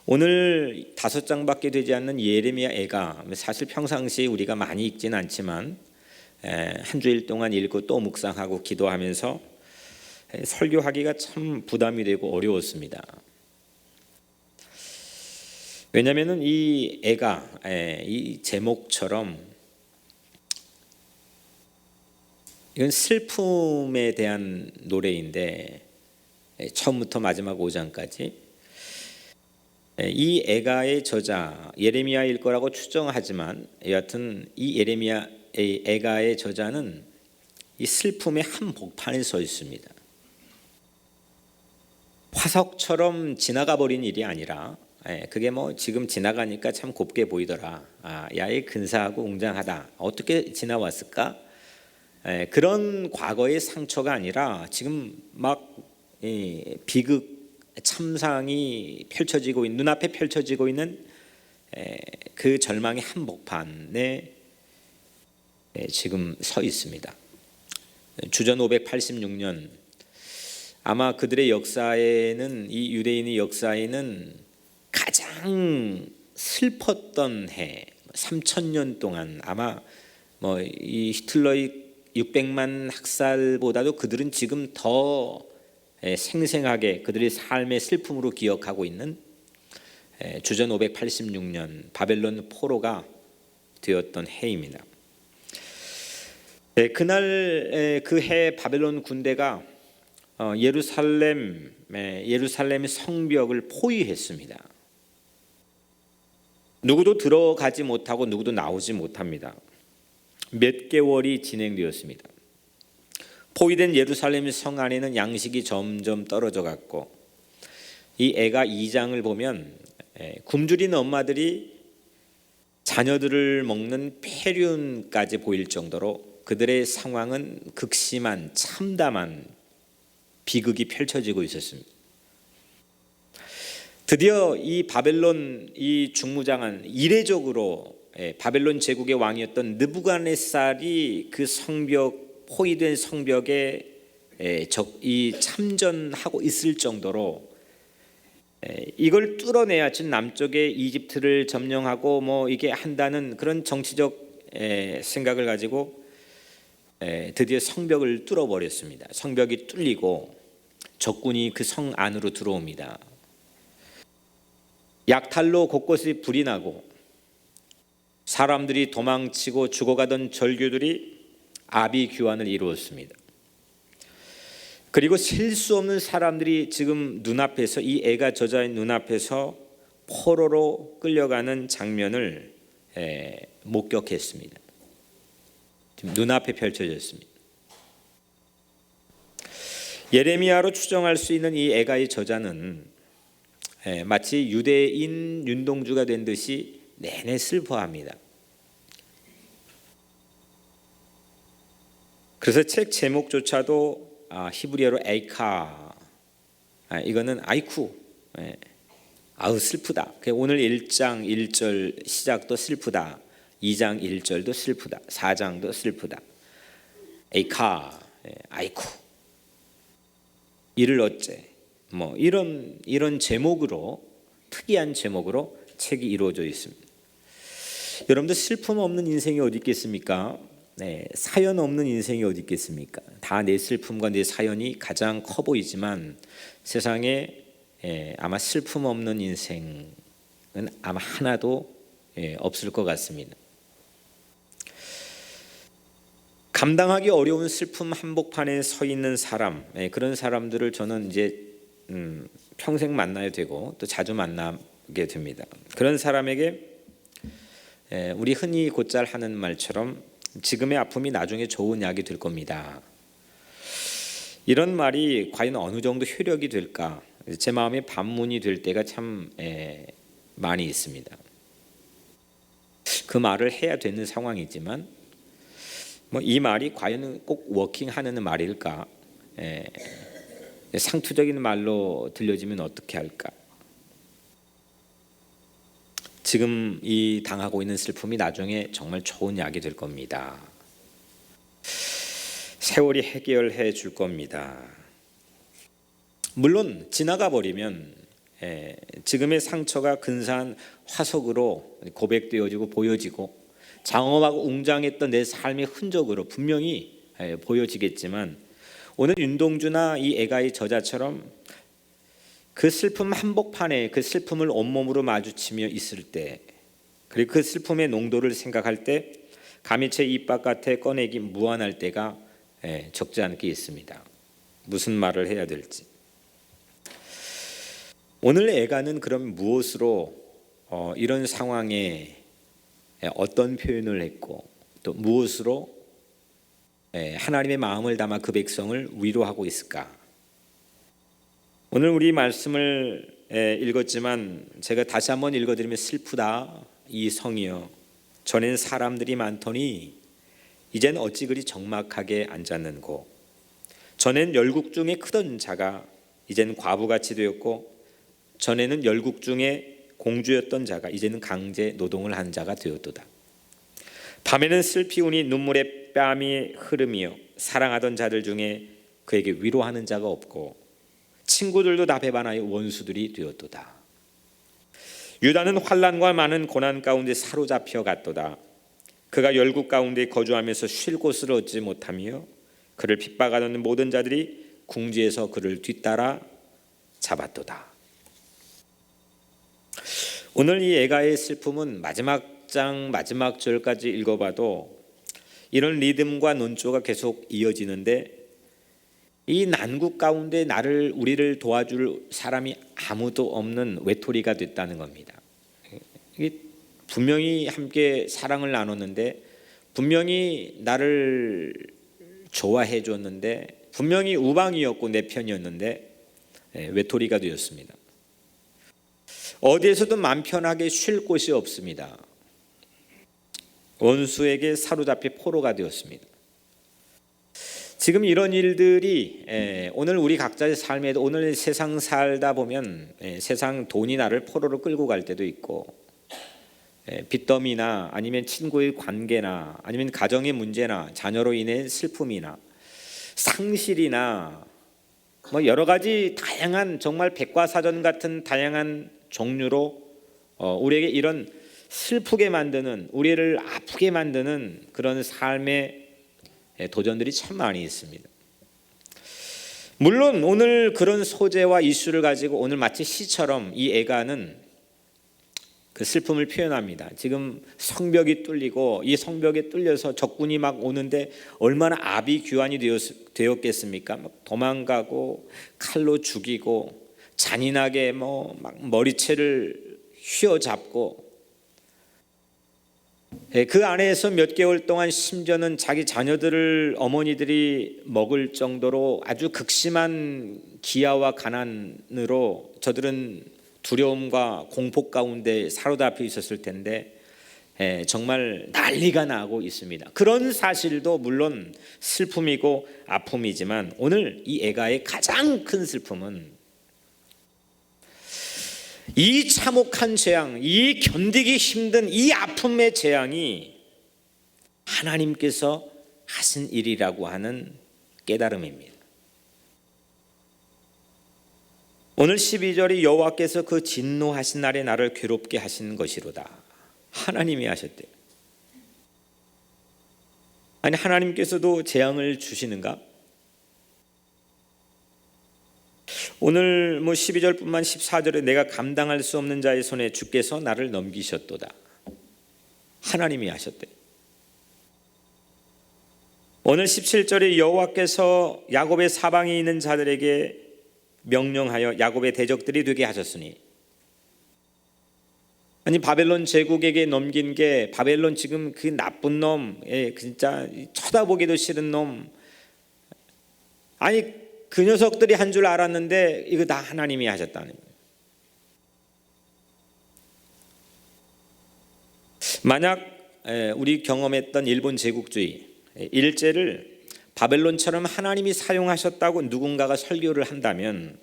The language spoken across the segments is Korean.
오늘 5장밖에 되지 않는 예레미야 애가 사실 평상시 우리가 많이 읽지는 않지만 한 주일 동안 읽고 또 묵상하고 기도하면서 설교하기가 참 부담이 되고 어려웠습니다. 왜냐하면 이 애가 이 제목처럼 이건 슬픔에 대한 노래인데 처음부터 마지막 5장까지 이 애가의 저자 예레미야일 거라고 추정하지만 여하튼 이 예레미야 애가의 저자는 이 슬픔의 한복판에 서 있습니다. 화석처럼 지나가 버린 일이 아니라 그게 뭐 지금 지나가니까 참 곱게 보이더라. 야이 근사하고 웅장하다. 어떻게 지나왔을까? 그런 과거의 상처가 아니라 지금 막 비극 참상이 펼쳐지고 있는 눈앞에 펼쳐지고 있는 그 절망의 한복판에 지금 서 있습니다. 주전 586년 아마 그들의 역사에는 이 유대인의 역사에는 가장 슬펐던 해 3000년 동안 아마 뭐 이 히틀러의 600만 학살보다도 그들은 지금 더 생생하게 그들의 삶의 슬픔으로 기억하고 있는 주전 586년 바벨론 포로가 되었던 해입니다. 그날 그 해 바벨론 군대가 예루살렘의 성벽을 포위했습니다. 누구도 들어가지 못하고 누구도 나오지 못합니다. 몇 개월이 진행되었습니다. 포위된 예루살렘 성 안에는 양식이 점점 떨어져 갔고 이 애가 2장을 보면 굶주린 엄마들이 자녀들을 먹는 폐륜까지 보일 정도로 그들의 상황은 극심한 참담한 비극이 펼쳐지고 있었습니다. 드디어 이 바벨론 이 중무장은 이례적으로 바벨론 제국의 왕이었던 느부갓네살이 그 성벽 포위된 성벽에 이 참전하고 있을 정도로 이걸 뚫어내야 지 남쪽의 이집트를 점령하고 뭐 이게 한다는 그런 정치적 생각을 가지고 드디어 성벽을 뚫어버렸습니다. 성벽이 뚫리고 적군이 그 성 안으로 들어옵니다. 약탈로 곳곳에 불이 나고 사람들이 도망치고 죽어가던 절규들이 아비규환을 이루었습니다. 그리고 셀 수 없는 사람들이 지금 눈앞에서 이 애가 저자의 눈앞에서 포로로 끌려가는 장면을 목격했습니다. 지금 눈앞에 펼쳐졌습니다. 예레미야로 추정할 수 있는 이 애가의 저자는 마치 유대인 윤동주가 된 듯이 내내 슬퍼합니다. 그래서 책 제목조차도 히브리어로 에이카, 이거는 아이쿠, 아우 슬프다. 오늘 1장 1절 시작도 슬프다, 2장 1절도 슬프다, 4장도 슬프다. 에이카, 아이쿠, 이를 어째, 뭐 이런 제목으로 특이한 제목으로 책이 이루어져 있습니다. 여러분들 슬픔 없는 인생이 어디 있겠습니까? 사연 없는 인생이 어디 있겠습니까? 다 내 슬픔과 내 사연이 가장 커 보이지만 세상에 아마 슬픔 없는 인생은 아마 하나도 없을 것 같습니다. 감당하기 어려운 슬픔 한복판에 서 있는 사람, 그런 사람들을 저는 이제 평생 만나야 되고 또 자주 만나게 됩니다. 그런 사람에게 우리 흔히 곧잘 하는 말처럼 지금의 아픔이 나중에 좋은 약이 될 겁니다. 이런 말이 과연 어느 정도 효력이 될까? 제 마음에 반문이 될 때가 참 많이 있습니다. 그 말을 해야 되는 상황이지만 뭐 이 말이 과연 꼭 워킹하는 말일까? 상투적인 말로 들려지면 어떻게 할까? 지금 이 당하고 있는 슬픔이 나중에 정말 좋은 약이 될 겁니다. 세월이 해결해 줄 겁니다. 물론 지나가 버리면 지금의 상처가 근사한 화석으로 고백되어지고 보여지고 장엄하고 웅장했던 내 삶의 흔적으로 분명히 보여지겠지만, 오늘 윤동주나 이 애가의 저자처럼 그 슬픔 한복판에 그 슬픔을 온몸으로 마주치며 있을 때, 그리고 그 슬픔의 농도를 생각할 때 가미채 입 바깥에 꺼내기 무안할 때가 적지 않게 있습니다. 무슨 말을 해야 될지. 오늘 애가는 그럼 무엇으로 이런 상황에 어떤 표현을 했고, 또 무엇으로 하나님의 마음을 담아 그 백성을 위로하고 있을까? 오늘 우리 말씀을 읽었지만 제가 다시 한번 읽어드리면, 슬프다 이 성이여, 전엔 사람들이 많더니 이젠 어찌 그리 적막하게 앉았는고. 전엔 열국 중에 크던 자가 이젠 과부같이 되었고, 전에는 열국 중에 공주였던 자가 이제는 강제 노동을 한 자가 되었도다. 밤에는 슬피 우니 눈물의 뺨이 흐르며 사랑하던 자들 중에 그에게 위로하는 자가 없고, 친구들도 다 배반하여 원수들이 되었도다. 유다는 환난과 많은 고난 가운데 사로잡혀 갔도다. 그가 열국 가운데 거주하면서 쉴 곳을 얻지 못하며 그를 핍박하는 모든 자들이 궁지에서 그를 뒤따라 잡았도다. 오늘 이 애가의 슬픔은 마지막 장 마지막 절까지 읽어봐도 이런 리듬과 논조가 계속 이어지는데, 이 난국 가운데 우리를 도와줄 사람이 아무도 없는 외톨이가 됐다는 겁니다. 이게 분명히 함께 사랑을 나눴는데, 분명히 나를 좋아해 줬는데, 분명히 우방이었고 내 편이었는데 외톨이가 되었습니다. 어디에서도 마음 편하게 쉴 곳이 없습니다. 원수에게 사로잡혀 포로가 되었습니다. 지금 이런 일들이 오늘 우리 각자의 삶에도, 오늘 세상 살다 보면 세상 돈이 나를 포로로 끌고 갈 때도 있고, 빚더미나 아니면 친구의 관계나 아니면 가정의 문제나 자녀로 인해 슬픔이나 상실이나 여러 가지 다양한, 정말 백과사전 같은 다양한 종류로 우리에게 이런 슬프게 만드는, 우리를 아프게 만드는 그런 삶의 도전들이 참 많이 있습니다. 물론 오늘 그런 소재와 이슈를 가지고 오늘 마치 시처럼 이 애가는 그 슬픔을 표현합니다. 지금 성벽이 뚫리고, 이 성벽에 뚫려서 적군이 막 오는데 얼마나 아비규환이 되었겠습니까? 막 도망가고 칼로 죽이고 잔인하게 막 머리채를 휘어잡고, 그 안에서 몇 개월 동안 심지어는 자기 자녀들을 어머니들이 먹을 정도로 아주 극심한 기아와 가난으로 저들은 두려움과 공포 가운데 사로잡혀 있었을 텐데 정말 난리가 나고 있습니다. 그런 사실도 물론 슬픔이고 아픔이지만, 오늘 이 애가의 가장 큰 슬픔은 이 참혹한 재앙, 이 견디기 힘든 이 아픔의 재앙이 하나님께서 하신 일이라고 하는 깨달음입니다. 오늘 12절이 여호와께서 그 진노하신 날에 나를 괴롭게 하신 것이로다. 하나님이 하셨대요. 아니, 하나님께서도 재앙을 주시는가? 오늘 12절뿐만 14절에 내가 감당할 수 없는 자의 손에 주께서 나를 넘기셨도다. 하나님이 하셨대. 오늘 17절에 여호와께서 야곱의 사방에 있는 자들에게 명령하여 야곱의 대적들이 되게 하셨으니, 아니 바벨론 제국에게 넘긴 게, 바벨론 지금 그 나쁜 놈, 진짜 쳐다보기도 싫은 놈, 아니 그 녀석들이 한 줄 알았는데 이거 다 하나님이 하셨다는 거예요. 만약 우리 경험했던 일본 제국주의, 일제를 바벨론처럼 하나님이 사용하셨다고 누군가가 설교를 한다면,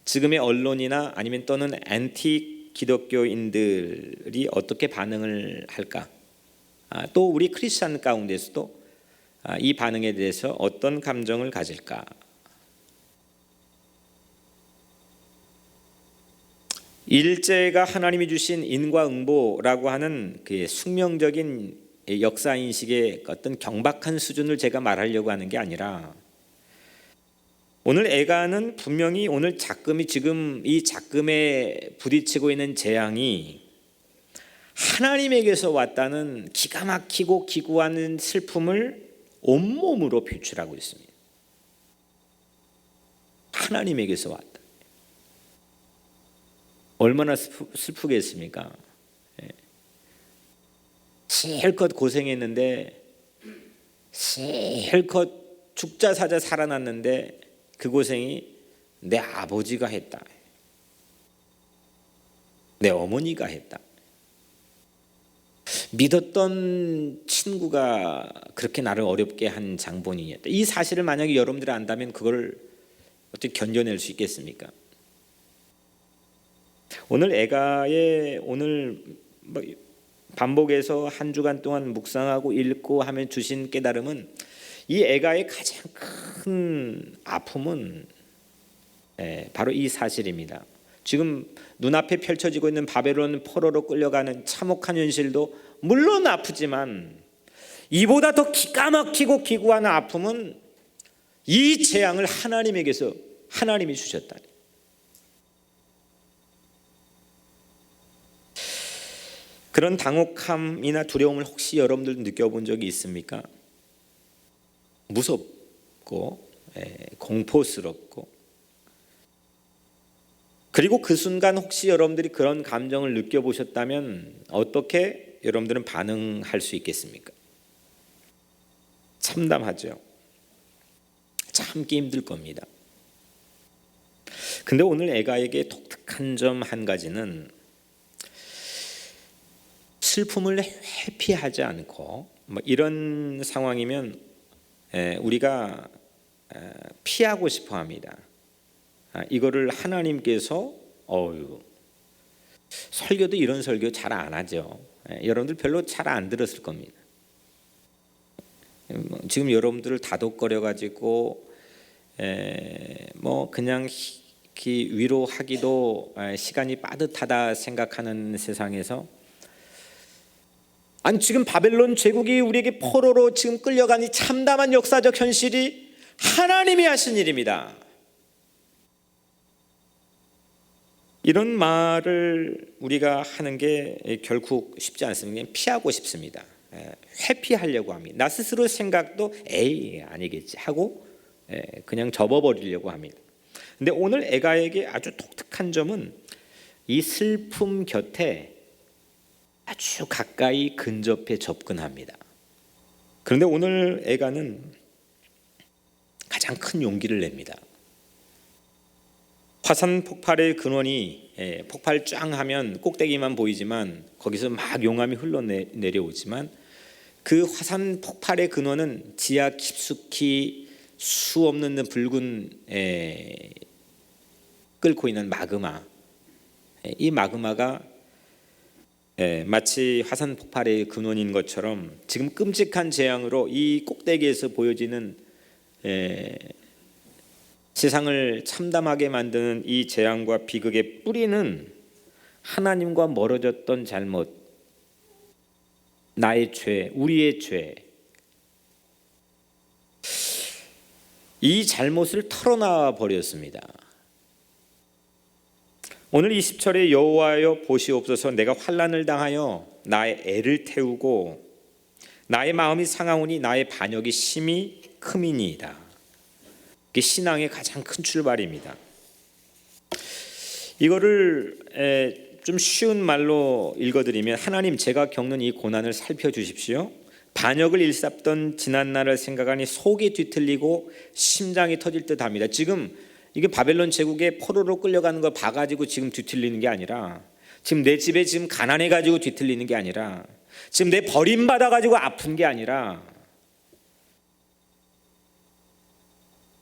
지금의 언론이나 아니면 또는 앤티 기독교인들이 어떻게 반응을 할까? 또 우리 크리스찬 가운데서도 이 반응에 대해서 어떤 감정을 가질까? 일제가 하나님이 주신 인과응보라고 하는 그 숙명적인 역사 인식의 어떤 경박한 수준을 제가 말하려고 하는 게 아니라, 오늘 애가는 분명히 오늘 작금이 지금 이 작금에 부딪히고 있는 재앙이 하나님에게서 왔다는 기가 막히고 기구한 슬픔을 온몸으로 표출하고 있습니다. 하나님에게서 왔다. 얼마나 슬프겠습니까? 실컷 고생했는데, 실컷 죽자 사자 살아났는데 그 고생이 내 아버지가 했다, 내 어머니가 했다, 믿었던 친구가 그렇게 나를 어렵게 한 장본인이었다. 이 사실을 만약에 여러분들이 안다면 그걸 어떻게 견뎌낼 수 있겠습니까? 오늘 애가의 오늘 반복해서 한 주간 동안 묵상하고 읽고 하면 주신 깨달음은, 이 애가의 가장 큰 아픔은 바로 이 사실입니다. 지금 눈앞에 펼쳐지고 있는 바벨론 포로로 끌려가는 참혹한 현실도 물론 아프지만, 이보다 더 기가 막히고 기구한 아픔은 이 재앙을 하나님에게서 하나님이 주셨다. 그런 당혹함이나 두려움을 혹시 여러분들 느껴본 적이 있습니까? 무섭고 공포스럽고, 그리고 그 순간 혹시 여러분들이 그런 감정을 느껴보셨다면 어떻게 여러분들은 반응할 수 있겠습니까? 참담하죠. 참기 힘들 겁니다. 근데 오늘 애가에게 독특한 점 한 가지는, 슬픔을 회피하지 않고 이런 상황이면 우리가 피하고 싶어 합니다. 이거를 하나님께서 설교도 이런 설교 잘 안 하죠. 여러분들 별로 잘 안 들었을 겁니다. 지금 여러분들을 다독거려 가지고 그냥 위로하기도 시간이 빠듯하다 생각하는 세상에서, 아니 지금 바벨론 제국이 우리에게 포로로 지금 끌려가니 참담한 역사적 현실이 하나님이 하신 일입니다. 이런 말을 우리가 하는 게 결코 쉽지 않습니다. 피하고 싶습니다. 회피하려고 합니다. 나 스스로 생각도 에이 아니겠지 하고 그냥 접어버리려고 합니다. 근데 오늘 애가에게 아주 독특한 점은 이 슬픔 곁에 아주 가까이 근접해 접근합니다. 그런데 오늘 애가는 가장 큰 용기를 냅니다. 화산 폭발의 근원이 폭발 쫙 하면 꼭대기만 보이지만 거기서 막 용암이 흘러내려오지만, 그 화산 폭발의 근원은 지하 깊숙이 수 없는 붉은 끓고 있는 마그마, 이 마그마가 마치 화산 폭발의 근원인 것처럼 지금 끔찍한 재앙으로 이 꼭대기에서 보여지는 세상을 참담하게 만드는 이 재앙과 비극의 뿌리는 하나님과 멀어졌던 잘못, 나의 죄, 우리의 죄, 이 잘못을 털어놔 버렸습니다. 오늘 20절에 여호와여 보시옵소서, 내가 환난을 당하여 나의 애를 태우고 나의 마음이 상하오니 나의 반역이 심히 크미니이다. 이게 신앙의 가장 큰 출발입니다. 이거를 좀 쉬운 말로 읽어드리면, 하나님 제가 겪는 이 고난을 살펴주십시오. 반역을 일삼던 지난날을 생각하니 속이 뒤틀리고 심장이 터질 듯합니다. 지금 이게 바벨론 제국의 포로로 끌려가는 걸 봐가지고 지금 뒤틀리는 게 아니라, 지금 내 집에 지금 가난해가지고 뒤틀리는 게 아니라, 지금 내 버림받아가지고 아픈 게 아니라,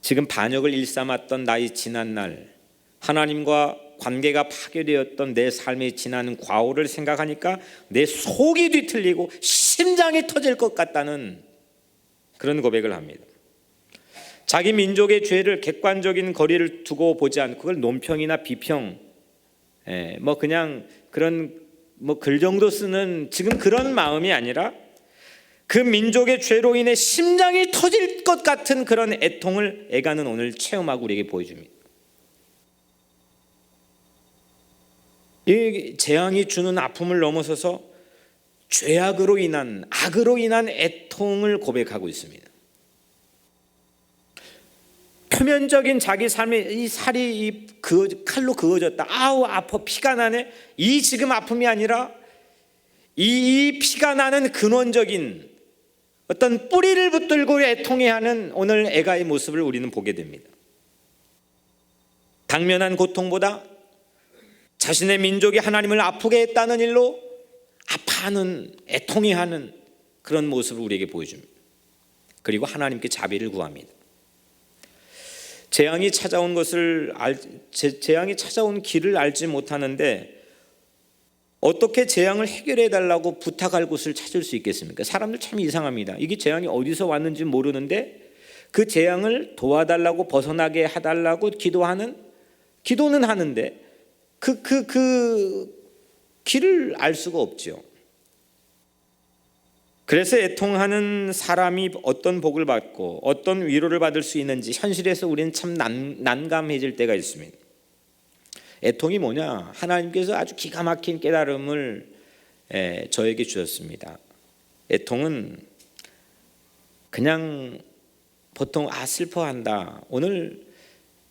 지금 반역을 일삼았던 나의 지난날, 하나님과 관계가 파괴되었던 내 삶의 지난 과오를 생각하니까 내 속이 뒤틀리고 심장이 터질 것 같다는 그런 고백을 합니다. 자기 민족의 죄를 객관적인 거리를 두고 보지 않고 그걸 논평이나 비평, 뭐 그냥 그런 뭐 글 정도 쓰는 지금 그런 마음이 아니라 그 민족의 죄로 인해 심장이 터질 것 같은 그런 애통을 애가는 오늘 체험하고 우리에게 보여줍니다. 이 재앙이 주는 아픔을 넘어서서 죄악으로 인한 악으로 인한 애통을 고백하고 있습니다. 표면적인 자기 삶의 이 살이 칼로 그어졌다. 아우 아파 피가 나네. 이 지금 아픔이 아니라 이 피가 나는 근원적인 어떤 뿌리를 붙들고 애통해하는 오늘 애가의 모습을 우리는 보게 됩니다. 당면한 고통보다 자신의 민족이 하나님을 아프게 했다는 일로 아파하는 애통해하는 그런 모습을 우리에게 보여줍니다. 그리고 하나님께 자비를 구합니다. 재앙이 찾아온 길을 알지 못하는데 어떻게 재앙을 해결해 달라고 부탁할 곳을 찾을 수 있겠습니까? 사람들 참 이상합니다. 이게 재앙이 어디서 왔는지 모르는데 그 재앙을 도와달라고 벗어나게 해달라고 기도는 하는데 그 길을 알 수가 없죠. 그래서 애통하는 사람이 어떤 복을 받고 어떤 위로를 받을 수 있는지 현실에서 우리는 참 난감해질 때가 있습니다. 애통이 뭐냐? 하나님께서 아주 기가 막힌 깨달음을 저에게 주셨습니다. 애통은 그냥 보통 슬퍼한다. 오늘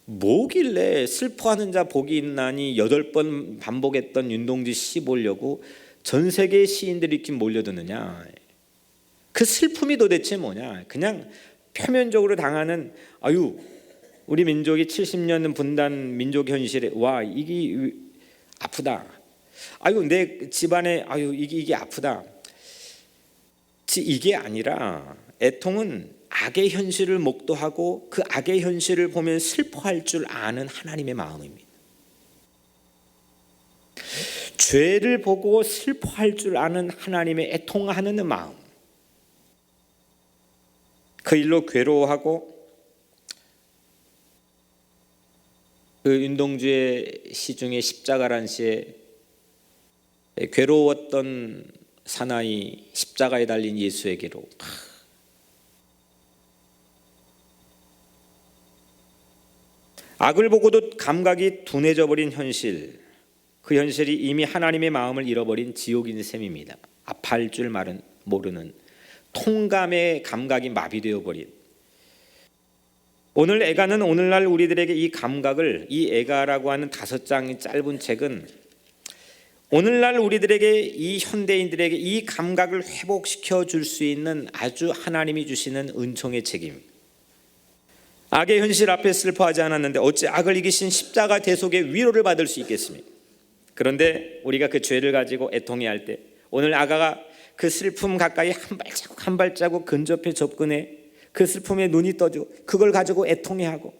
뭐길래 슬퍼하는 자 복이 있나니 8번 반복했던 윤동주 시 보려고 전 세계의 시인들이 이렇게 몰려드느냐. 그 슬픔이 도대체 뭐냐? 그냥 표면적으로 당하는 우리 민족이 70년 분단 민족 현실에 이게 아프다. 내 집안에 이게 아프다. 이게 아니라 애통은 악의 현실을 목도하고 그 악의 현실을 보면 슬퍼할 줄 아는 하나님의 마음입니다. 죄를 보고 슬퍼할 줄 아는 하나님의 애통하는 마음. 그 일로 괴로워하고 그 윤동주의 시 중에 십자가란 시에 괴로웠던 사나이 십자가에 달린 예수에게로 악을 보고도 감각이 둔해져 버린 현실, 그 현실이 이미 하나님의 마음을 잃어버린 지옥인 셈입니다. 아파할 줄 모르는 통감의 감각이 마비되어 버린 오늘 애가는 오늘날 우리들에게 이 감각을 이 애가라고 하는 5장의 짧은 책은 오늘날 우리들에게 이 현대인들에게 이 감각을 회복시켜 줄 수 있는 아주 하나님이 주시는 은총의 책입니다. 악의 현실 앞에 슬퍼하지 않았는데 어찌 악을 이기신 십자가 대속의 위로를 받을 수 있겠습니까? 그런데 우리가 그 죄를 가지고 애통해할 때 오늘 아가가 그 슬픔 가까이 한 발자국 근접해 접근해 그 슬픔에 눈이 떠지고 그걸 가지고 애통해하고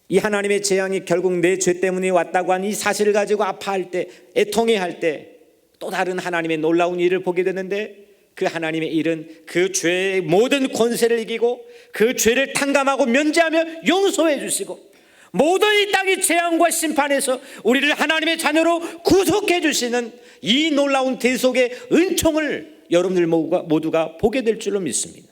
이 하나님의 재앙이 결국 내 죄 때문에 왔다고 하는 이 사실을 가지고 아파할 때 애통해할 때 또 다른 하나님의 놀라운 일을 보게 되는데 그 하나님의 일은 그 죄의 모든 권세를 이기고 그 죄를 탕감하고 면제하며 용서해 주시고 모든 이 땅의 재앙과 심판에서 우리를 하나님의 자녀로 구속해 주시는 이 놀라운 대속의 은총을 여러분들 모두가 보게 될 줄로 믿습니다.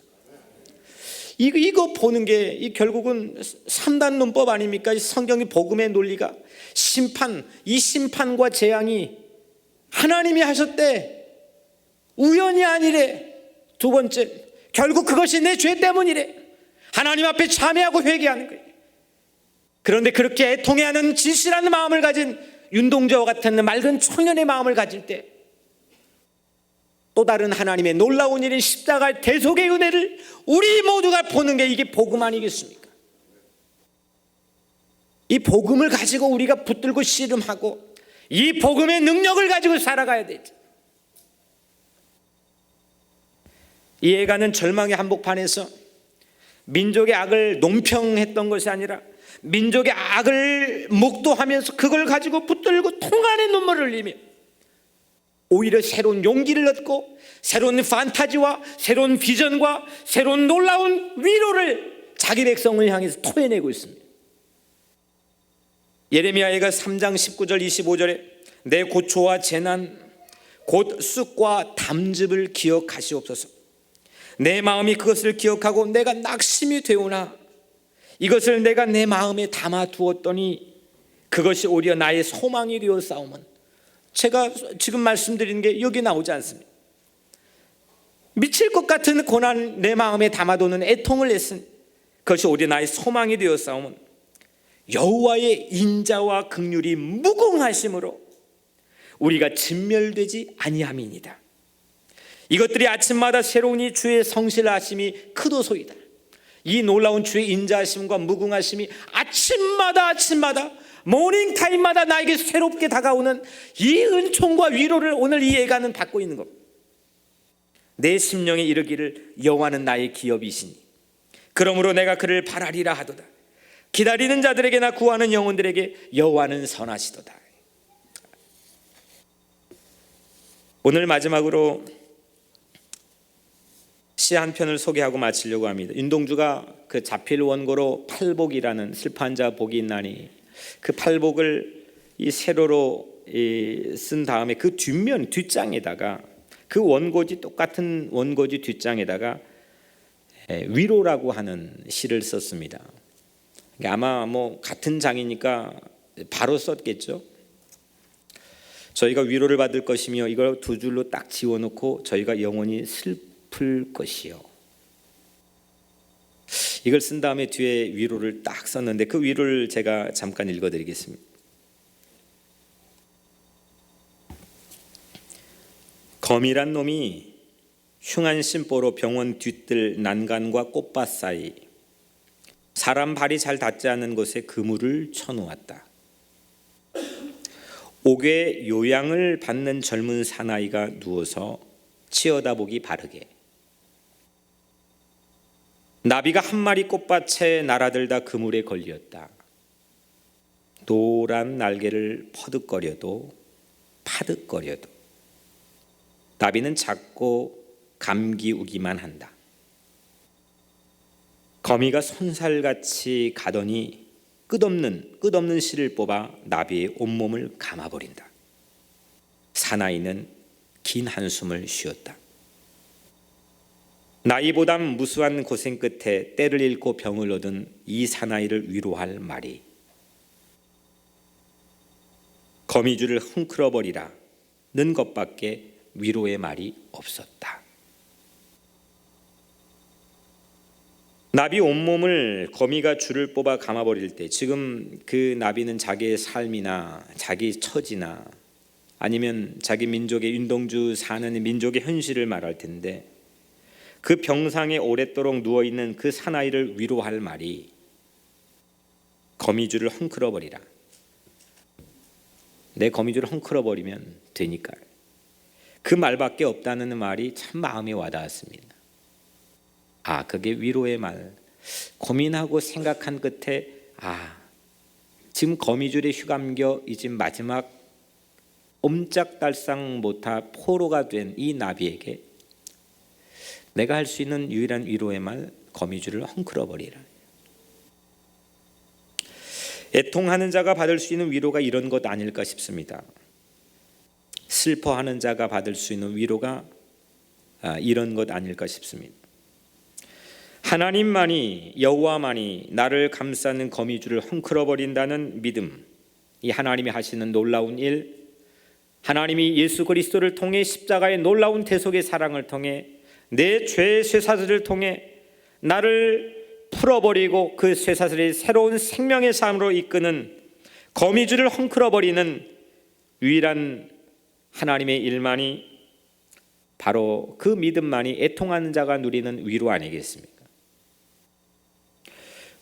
이거 보는 게 결국은 3단 논법 아닙니까? 성경의 복음의 논리가 이 심판과 재앙이 하나님이 하셨대. 우연이 아니래. 두 번째, 결국 그것이 내 죄 때문이래. 하나님 앞에 참회하고 회개하는 거예요. 그런데 그렇게 애통해하는 진실한 마음을 가진 윤동주와 같은 맑은 청년의 마음을 가질 때 또 다른 하나님의 놀라운 일인 십자가의 대속의 은혜를 우리 모두가 보는 게 이게 복음 아니겠습니까? 이 복음을 가지고 우리가 붙들고 씨름하고 이 복음의 능력을 가지고 살아가야 되죠. 이 애가는 절망의 한복판에서 민족의 악을 논평했던 것이 아니라 민족의 악을 목도하면서 그걸 가지고 붙들고 통안의 눈물을 흘리며 오히려 새로운 용기를 얻고 새로운 판타지와 새로운 비전과 새로운 놀라운 위로를 자기 백성을 향해서 토해내고 있습니다. 예레미야가 3장 19절 25절에 내 고초와 재난 곧 쑥과 담즙을 기억하시옵소서. 내 마음이 그것을 기억하고 내가 낙심이 되오나 이것을 내가 내 마음에 담아 두었더니 그것이 오히려 나의 소망이 되어 싸움은, 제가 지금 말씀드리는 게 여기 나오지 않습니다. 미칠 것 같은 고난 내 마음에 담아두는 애통을 냈으니 그것이 오히려 나의 소망이 되어 싸움은 여호와의 인자와 긍휼이 무궁하심으로 우리가 진멸되지 아니함이니이다. 이것들이 아침마다 새로우니 주의 성실하심이 크도소이다. 이 놀라운 주의 인자하심과 무궁하심이 아침마다 모닝타임마다 나에게 새롭게 다가오는 이 은총과 위로를 오늘 이 예가는 받고 있는 겁니다. 내 심령에 이르기를 여호와는 나의 기업이시니 그러므로 내가 그를 바라리라 하도다. 기다리는 자들에게나 구하는 영혼들에게 여호와는 선하시도다. 오늘 마지막으로 시 한 편을 소개하고 마치려고 합니다. 윤동주가 그 자필 원고로 팔복이라는 슬픈 자 복이 있나니 그 팔복을 이 세로로 쓴 다음에 그 뒷면 뒷장에다가 그 원고지 똑같은 원고지 뒷장에다가 위로라고 하는 시를 썼습니다. 아마 뭐 같은 장이니까 바로 썼겠죠. 저희가 위로를 받을 것이며 이걸 두 줄로 딱 지워놓고 저희가 영원히 슬플 것이요. 이걸 쓴 다음에 뒤에 위로를 딱 썼는데 그 위로를 제가 잠깐 읽어드리겠습니다. 거미란 놈이 흉한 심보로 병원 뒤뜰 난간과 꽃밭 사이 사람 발이 잘 닿지 않는 곳에 그물을 쳐놓았다. 옥외 요양을 받는 젊은 사나이가 누워서 치어다보기 바르게 나비가 한 마리 꽃밭에 날아들다 그물에 걸렸다. 노란 날개를 퍼득거려도 파득거려도 나비는 작고 감기우기만 한다. 거미가 손살같이 가더니 끝없는 실을 뽑아 나비의 온몸을 감아버린다. 사나이는 긴 한숨을 쉬었다. 나이보단 무수한 고생 끝에 때를 잃고 병을 얻은 이 사나이를 위로할 말이 거미줄을 헝클어버리라 는 것밖에 위로의 말이 없었다. 나비 온몸을 거미가 줄을 뽑아 감아버릴 때 지금 그 나비는 자기의 삶이나 자기 처지나 아니면 자기 민족의 윤동주 사는 민족의 현실을 말할 텐데 그 병상에 오랫도록 누워있는 그 사나이를 위로할 말이 거미줄을 헝클어버리라. 내 거미줄을 헝클어버리면 되니까. 그 말밖에 없다는 말이 참 마음에 와닿았습니다. 아, 그게 위로의 말. 고민하고 생각한 끝에 지금 거미줄에 휘감겨 이제 마지막 옴짝달싹 못할 포로가 된 이 나비에게 내가 할 수 있는 유일한 위로의 말, 거미줄을 헝클어버리라. 애통하는 자가 받을 수 있는 위로가 이런 것 아닐까 싶습니다. 슬퍼하는 자가 받을 수 있는 위로가 이런 것 아닐까 싶습니다. 하나님만이, 여호와만이 나를 감싸는 거미줄을 헝클어버린다는 믿음, 이 하나님이 하시는 놀라운 일, 하나님이 예수 그리스도를 통해 십자가의 놀라운 대속의 사랑을 통해 내 죄의 쇠사슬을 통해 나를 풀어버리고 그 쇠사슬이 새로운 생명의 삶으로 이끄는 거미줄을 헝클어버리는 유일한 하나님의 일만이 바로 그 믿음만이 애통하는 자가 누리는 위로 아니겠습니까?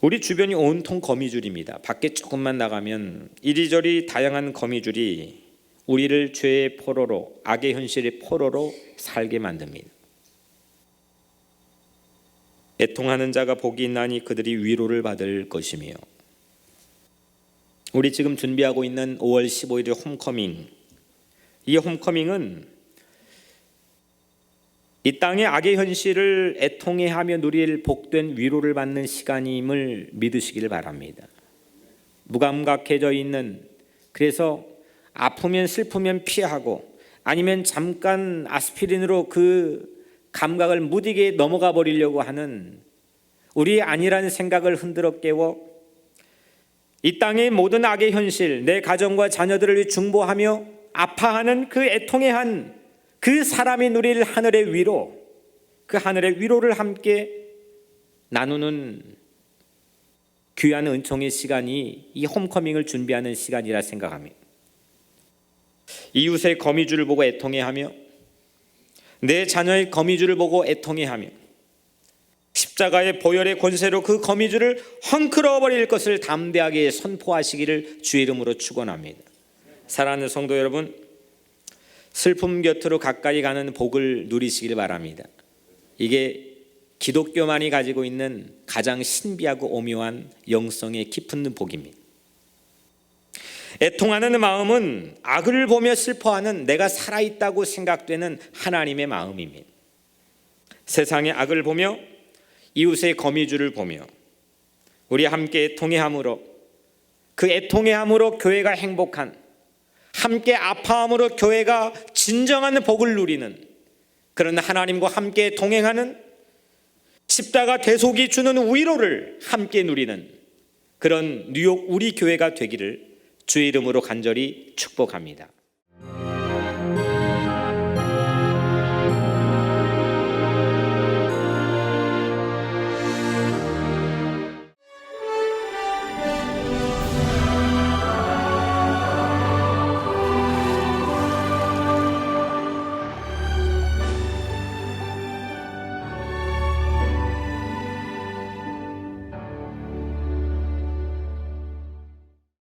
우리 주변이 온통 거미줄입니다. 밖에 조금만 나가면 이리저리 다양한 거미줄이 우리를 죄의 포로로, 악의 현실의 포로로 살게 만듭니다. 애통하는 자가 복이 있나니 그들이 위로를 받을 것이며, 우리 지금 준비하고 있는 5월 15일의 홈커밍, 이 홈커밍은 이 땅의 악의 현실을 애통해하며 누릴 복된 위로를 받는 시간임을 믿으시기를 바랍니다. 무감각해져 있는, 그래서 아프면 슬프면 피하고 아니면 잠깐 아스피린으로 그 감각을 무디게 넘어가 버리려고 하는 우리 아니라는 생각을 흔들어 깨워 이 땅의 모든 악의 현실, 내 가정과 자녀들을 중보하며 아파하는 그 애통해한 그 사람이 누릴 하늘의 위로, 그 하늘의 위로를 함께 나누는 귀한 은총의 시간이 이 홈커밍을 준비하는 시간이라 생각합니다. 이웃의 거미줄을 보고 애통해하며 내 자녀의 거미줄을 보고 애통해하며 십자가의 보혈의 권세로 그 거미줄을 헝클어 버릴 것을 담대하게 선포하시기를 주의 이름으로 축원합니다. 사랑하는 성도 여러분, 슬픔 곁으로 가까이 가는 복을 누리시길 바랍니다. 이게 기독교만이 가지고 있는 가장 신비하고 오묘한 영성의 깊은 복입니다. 애통하는 마음은 악을 보며 슬퍼하는 내가 살아있다고 생각되는 하나님의 마음입니다. 세상의 악을 보며 이웃의 거미줄을 보며 우리 함께 애통해함으로, 그 애통해함으로 교회가 행복한, 함께 아파함으로 교회가 진정한 복을 누리는 그런 하나님과 함께 동행하는, 십자가 대속이 주는 위로를 함께 누리는 그런 뉴욕 우리 교회가 되기를 주의 이름으로 간절히 축복합니다.